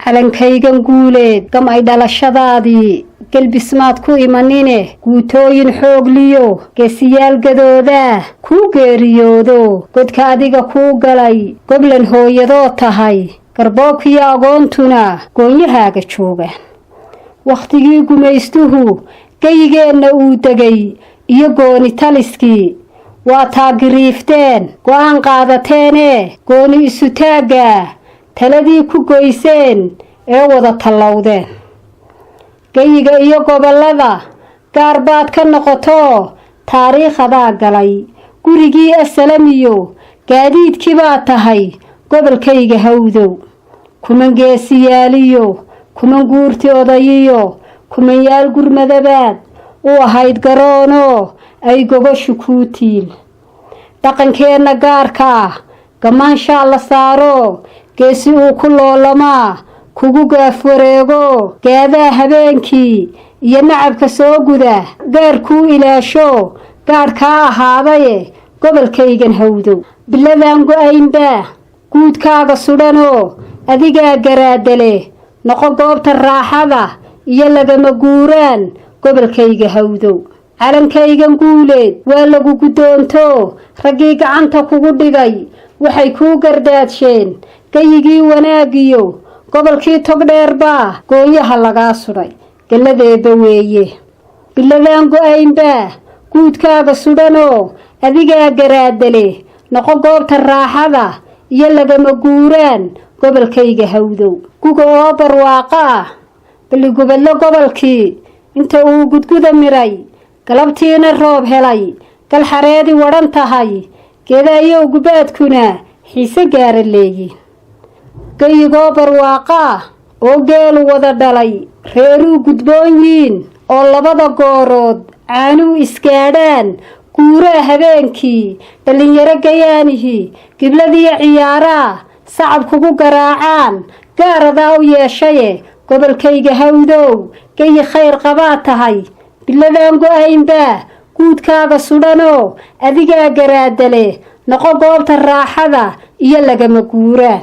calankaygan guuleed gamay dhalashadaadii galbismaad ku imanine guutooyin xoogliyo geesiyaal gadoodaa kuu geeriyoodo godka adiga kuu galay goblan hooyadoo tahay garboobkiyo agoontuna goonyahaaga joogaan wakhtigii gumaystuhu gayigeenna uu degay iyo gooni taliskii waa taagiriifteen go'aan qaadateene gooni isutaaggaa taladii ku goyseen ee wada tallowdeen gayiga iyo gobollada gaar baad ka noqoto taariikhadaa galay gurigii asalamiyo gaadiidkii baad tahay gobolkayga hawdow kuman geesiyaaliyo kuman guurti odayiyo kumanyaal gurmadabaad u ahayd garoonoo ay gogoshu kuu tiil dhaqankeenna gaarka ah gamaanshaa la saaro geesi uu ku loolamaa kugu gaaf wareego gaadaa habeenkii iyo nacabka soo guda gaar kuu ilaasho gaadh kaa ahaadaye gobolkaygan hawdow biladaan go'aynbaa guudkaaga sudhanoo adigaa garaadale noqo goobta raaxada iyo lagama guuraan gobolkayga hawdow calankaygan guuleed waa lagu guddoonto raggii gacanta kugu dhigay waxay kuu gardaadsheen gayigii wanaagiyo gobolkii togdheerbaa goonyaha lagaa sudhay galladeeba weeye biladaan go'aynbaa guudkaaga sudhanoo adigaa garaadale noqo goobta raaxada iyo lagama guuraan gobolkayga hawdow guga oo barwaaqo ah baligubadlo gobolkii inta uu gudguda miray galabtiina roob helay galxareedi wadhan tahay geedaayow gubaadkuna xiise gaara leeyiin gayigoo barwaaqo ah oo geelu wada dhalay reeruu gudboonyiin oo labada goorood caanuu isgaadhaan guuraa habeenkii dhallinyaro gayaanihii gibladiyo ciyaaraa sacab kugu garaacaan gaaradaa u yeeshaye gobolkayga hawdow gayi khayr qabaa tahay biladaan go'aynbaa guudkaaga sudhanoo adigaa garaadale noqo goobta raaxada iyo lagama guuraan